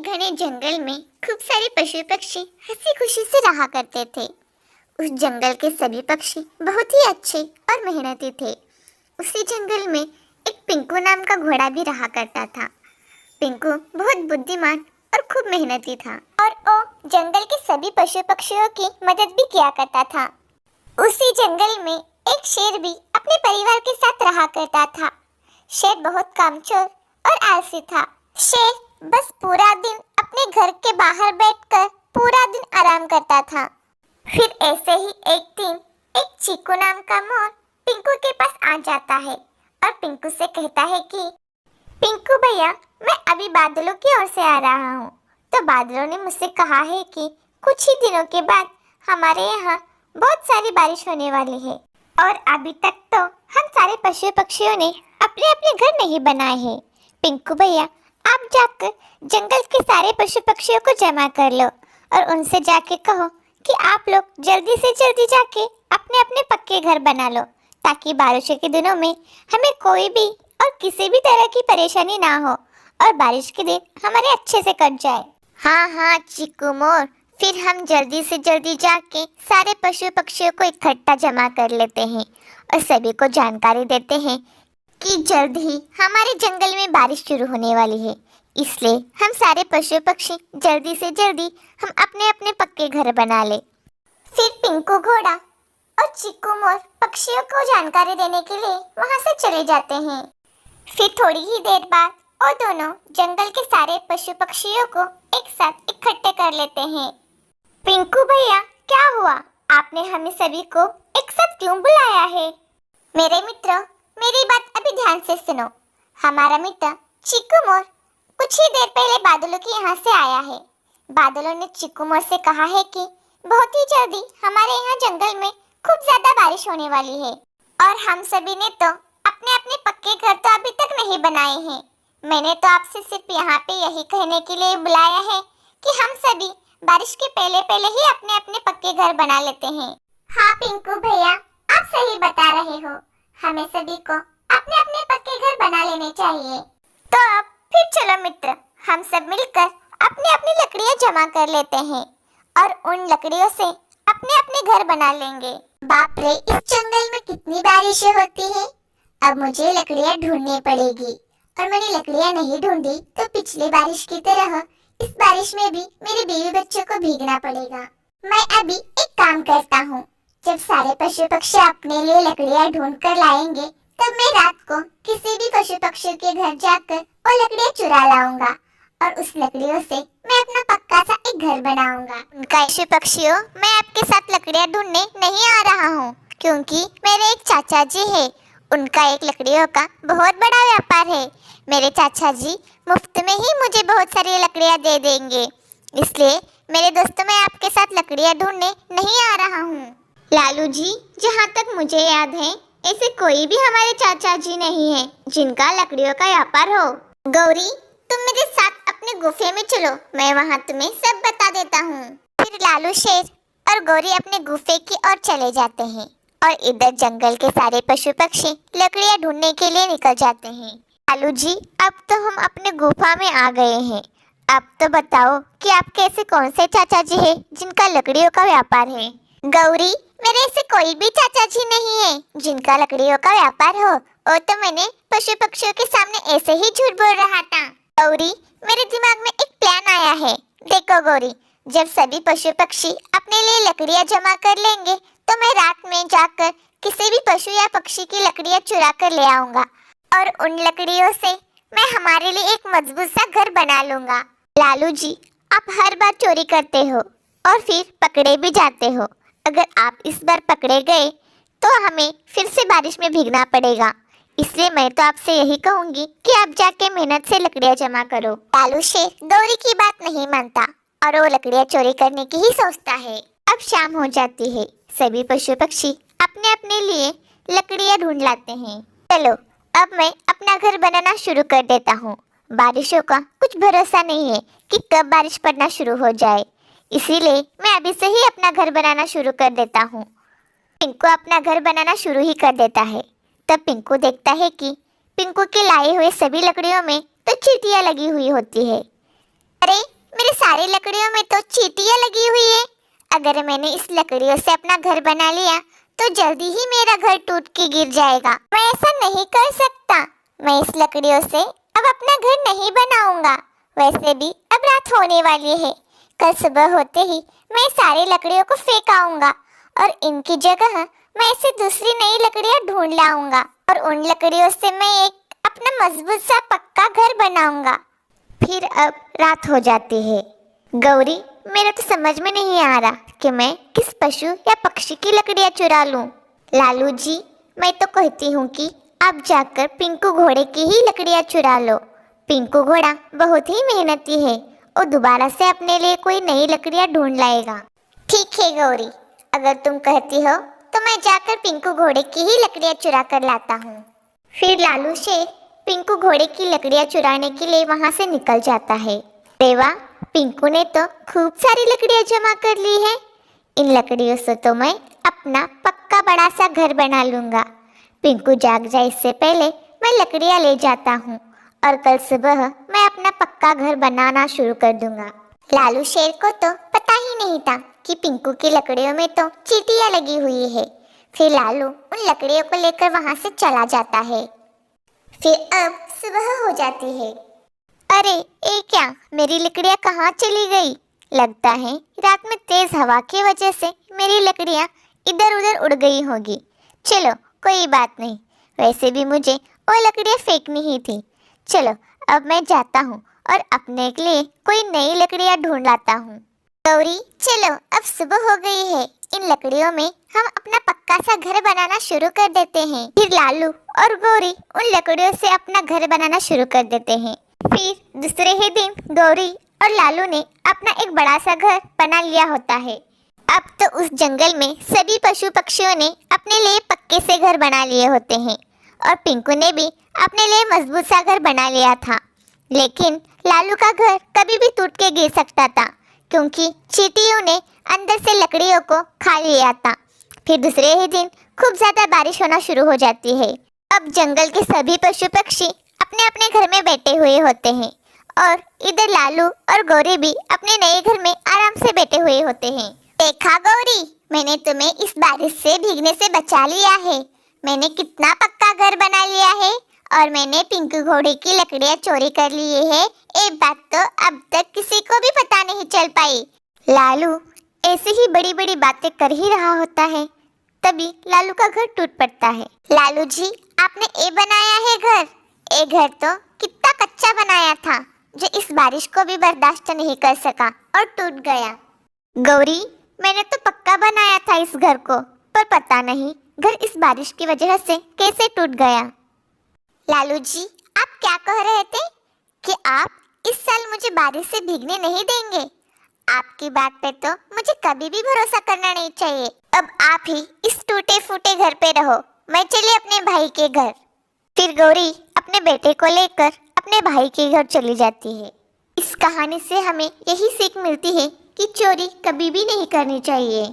घने जंगल में खूब सारे पशु पक्षी हंसी खुशी से रहा करते थे। उस जंगल के सभी पक्षी बहुत ही अच्छे और मेहनती थे। उसी जंगल में एक पिंकू नाम का घोड़ा भी रहा करता था। पिंकू बहुत बुद्धिमान और खूब मेहनती था और वो जंगल के सभी पशु पक्षियों की मदद भी किया करता था। उसी जंगल में एक शेर भी अपने परिवार के साथ रहा करता था। शेर बहुत कामचोर और आलसी था। शेर बस पूरा दिन अपने घर के बाहर बैठकर पूरा दिन आराम करता था। फिर ऐसे ही एक दिन एक चीकू नाम का मोर पिंकू के पास आ जाता है और पिंकू से कहता है कि पिंकू भैया, मैं अभी बादलों की ओर से आ रहा हूँ। तो बादलों ने मुझसे कहा है कि कुछ ही दिनों के बाद हमारे यहाँ बहुत सारी बारिश होने वाली है और अभी तक तो हम सारे पशु पक्षियों ने अपने अपने घर नहीं बनाए हैं। पिंकू भैया, आप जाकर जंगल के सारे पशु पक्षियों को जमा कर लो और उनसे जाके कहो कि आप लोग जल्दी से जल्दी जाके अपने अपने पक्के घर बना लो, ताकि बारिश के दिनों में हमें कोई भी और किसी भी तरह की परेशानी ना हो और बारिश के दिन हमारे अच्छे से कट जाए। हाँ हाँ चीकू मोर, फिर हम जल्दी से जल्दी जाके सारे पशु पक्षियों को इकट्ठा जमा कर लेते हैं और सभी को जानकारी देते हैं कि जल्द ही हमारे जंगल में बारिश शुरू होने वाली है। इसलिए हम सारे पशु पक्षी जल्दी से जल्दी हम अपने अपने पक्के घर बना ले। फिर पिंकू घोड़ा और चीकू मोर पक्षियों को जानकारी देने के लिए वहां से चले जाते हैं। फिर थोड़ी ही देर बाद वो दोनों जंगल के सारे पशु पक्षियों को एक साथ इकट्ठे कर लेते हैं। पिंकू भैया, क्या हुआ? आपने हमें सभी को एक साथ क्यों बुलाया है? मेरे मित्रों, मेरी बात अभी ध्यान से सुनो। हमारा मित्र चीकू मोर कुछ ही देर पहले बादलों के यहाँ से आया है। बादलों ने चीकू मोर से कहा है कि बहुत ही जल्दी हमारे यहाँ जंगल में खूब ज्यादा बारिश होने वाली है और हम सभी ने तो अपने अपने पक्के घर तो अभी तक नहीं बनाए हैं। मैंने तो आपसे सिर्फ यहाँ पे यही कहने के लिए बुलाया है कि हम सभी बारिश के पहले पहले ही अपने अपने पक्के घर बना लेते हैं। हाँ पिंकू भैया, आप सही बता रहे हो। हमें सभी को अपने अपने पक्के घर बना लेने चाहिए। तो अब फिर चलो मित्र, हम सब मिलकर अपनी अपनी लकड़ियाँ जमा कर लेते हैं और उन लकड़ियों से अपने अपने घर बना लेंगे। बाप रे, इस जंगल में कितनी बारिशें होती है। अब मुझे लकड़ियाँ ढूंढनी पड़ेगी और मैंने लकड़ियाँ नहीं ढूंढी तो पिछली बारिश की तरह इस बारिश में भी मेरे बीवी बच्चों को भीगना पड़ेगा। मैं अभी एक काम करता हूँ, जब सारे पशु पक्षी अपने लिए लकड़ियाँ ढूंढ कर लाएंगे तब मैं रात को किसी भी पशु पक्षी के घर जाकर वो लकड़ियाँ चुरा लाऊंगा और उस लकड़ियों से मैं अपना पक्का सा एक घर बनाऊंगा। पशु पक्षियों, मैं आपके साथ लकड़ियाँ ढूंढने नहीं आ रहा हूँ, क्योंकि मेरे एक चाचा जी है। उनका एक लकड़ियों का बहुत बड़ा व्यापार है। मेरे चाचा जी मुफ्त में ही मुझे बहुत सारी लकड़ियाँ दे देंगे। इसलिए मेरे दोस्तों, मैं आपके साथ लकड़ियाँ ढूंढने नहीं आ रहा हूँ। लालू जी, जहाँ तक मुझे याद है ऐसे कोई भी हमारे चाचा जी नहीं है जिनका लकड़ियों का व्यापार हो। गौरी, तुम मेरे साथ अपने गुफे में चलो, मैं वहाँ तुम्हें सब बता देता हूँ। फिर लालू शेर और गौरी अपने गुफे की ओर चले जाते हैं और इधर जंगल के सारे पशु पक्षी लकड़ियाँ ढूंढने के लिए निकल जाते हैं। लालू जी, अब तो हम अपने गुफा में आ गए हैं। अब तो बताओ कि आपके ऐसे कौन से चाचा जी हैं जिनका लकड़ियों का व्यापार है? गौरी, मेरे ऐसे कोई भी चाचा जी नहीं है जिनका लकड़ियों का व्यापार हो। और तो मैंने पशु पक्षियों के सामने ऐसे ही झूठ बोल रहा था। गौरी, मेरे दिमाग में एक प्लान आया है। देखो गौरी, जब सभी पशु पक्षी अपने लिए लकड़ियाँ जमा कर लेंगे तो मैं रात में जाकर किसी भी पशु या पक्षी की लकड़ियाँ चुरा कर ले आऊंगा और उन लकड़ियों से मैं हमारे लिए एक मजबूत सा घर बना लूंगा। लालू जी, आप हर बार चोरी करते हो और फिर पकड़े भी जाते हो। अगर आप इस बार पकड़े गए तो हमें फिर से बारिश में भीगना पड़ेगा। इसलिए मैं तो आपसे यही कहूंगी कि आप जाके मेहनत से लकड़ियाँ जमा करो। लालू शेर गौरी की बात नहीं मानता और वो लकड़ियाँ चोरी करने की ही सोचता है। अब शाम हो जाती है। सभी पशु पक्षी अपने अपने लिए लकड़ियाँ ढूंढ लाते हैं। चलो, अब मैं अपना घर बनाना शुरू कर देता हूँ। बारिशों का कुछ भरोसा नहीं है कि कब बारिश पड़ना शुरू हो जाए, इसीलिए मैं अभी से ही अपना घर बनाना शुरू कर देता हूँ। पिंकू अपना घर बनाना शुरू ही कर देता है। तब पिंकू देखता है कि पिंकू के लाए हुए सभी लकड़ियों में तो चींटियाँ लगी हुई होती है। अरे, मेरे सारे लकड़ियों में तो चींटियां लगी हुई है। अगर मैंने इस लकड़ियों से अपना घर बना लिया तो जल्दी ही मेरा घर टूट के गिर जाएगा। मैं ऐसा नहीं कर सकता। मैं इस लकड़ियों से अब अपना घर नहीं बनाऊंगा। वैसे भी अब रात होने वाली है। कल सुबह होते ही मैं सारी लकड़ियों को फेंक आऊंगा और इनकी जगह मैं ऐसे दूसरी नई लकड़ियां ढूंढ लाऊंगा और उन लकड़ियों से मैं एक अपना मजबूत सा पक्का घर बनाऊंगा। फिर अब रात हो जाती है। गौरी, मेरे तो समझ में नहीं आ रहा कि मैं किस पशु या पक्षी की लकड़ियां चुरा लूं। लालू जी, मैं तो कहती हूँ कि आप जाकर पिंकू घोड़े की ही लकड़ियां चुरा लो। पिंकू घोड़ा बहुत ही मेहनती है और दोबारा से अपने लिए कोई नई लकड़ियां ढूंढ लाएगा। ठीक है गौरी, अगर तुम कहती हो तो मैं जाकर पिंकू घोड़े की ही लकड़ियां चुरा कर लाता हूँ। फिर लालू शेर पिंकू घोड़े की लकड़ियां चुराने के लिए वहां से निकल जाता है। देवा, पिंकू ने तो खूब सारी लकड़ियां जमा कर ली है। इन लकड़ियों से तो मैं अपना पक्का बड़ा सा घर बना लूंगा। पिंकू जाग जाए इससे पहले मैं लकड़ियां ले जाता हूँ और कल सुबह मैं अपना पक्का घर बनाना शुरू कर दूंगा। लालू शेर को तो पता ही नहीं था कि पिंकू की लकड़ियों में तो चींटियां लगी हुई है। फिर लालू उन लकड़ियों को लेकर वहां से चला जाता है। फिर अब सुबह हो जाती है। अरे, ये क्या, मेरी लकड़ियां कहाँ चली गई? लगता है रात में तेज हवा की वजह से मेरी लकड़ियां इधर उधर उड़ गई होगी। चलो, कोई बात नहीं। वैसे भी मुझे वो लकड़ियां फेंकनी ही थी। चलो, अब मैं जाता हूँ और अपने के लिए कोई नई लकड़ियां ढूंढ लाता हूँ। गौरी, चलो, अब सुबह हो गई है। इन लकड़ियों में हम अपना पक्का सा घर बनाना शुरू कर देते हैं। फिर लालू और गौरी उन लकड़ियों से अपना घर बनाना शुरू कर देते हैं। फिर दूसरे ही दिन गौरी और लालू ने अपना एक बड़ा सा घर बना लिया होता है। अब तो उस जंगल में सभी पशु पक्षियों ने अपने लिए पक्के से घर बना लिए होते हैं और पिंकू ने भी अपने लिए मजबूत सा घर बना लिया था। लेकिन लालू का घर कभी भी टूट के गिर सकता था क्योंकि चींटियों ने अंदर से लकड़ियों को खा लिया था। फिर दूसरे ही दिन खूब ज्यादा बारिश होना शुरू हो जाती है। अब जंगल के सभी पशु पक्षी अपने अपने घर में बैठे हुए होते हैं और इधर लालू और गौरी भी अपने नए घर में आराम से बैठे हुए होते हैं। देखा गौरी, मैंने तुम्हें इस बारिश से भीगने से बचा लिया है। मैंने कितना पक्का घर बना लिया है और मैंने पिंकू घोड़े की लकड़ियां चोरी कर ली है। एक बात तो अब तक किसी को भी पता नहीं चल पाई। लालू ऐसे ही बड़ी बड़ी बातें कर ही रहा होता है, तभी लालू का घर टूट पड़ता है। लालू जी, आपने ये बनाया है घर? ये घर तो कितना कच्चा बनाया था जो इस बारिश को भी बर्दाश्त नहीं कर सका और टूट गया। गौरी, मैंने तो पक्का बनाया था इस घर को, पर पता नहीं घर इस बारिश की वजह से कैसे टूट गया। लालू जी, आप क्या कह रहे थे कि आप इस साल मुझे बारिश से भीगने नहीं देंगे? आपकी बात पे तो मुझे कभी भी भरोसा करना नहीं चाहिए। अब आप ही इस टूटे फूटे घर पे रहो, मैं चली अपने भाई के घर। फिर गौरी अपने बेटे को लेकर अपने भाई के घर चली जाती है। इस कहानी से हमें यही सीख मिलती है कि चोरी कभी भी नहीं करनी चाहिए।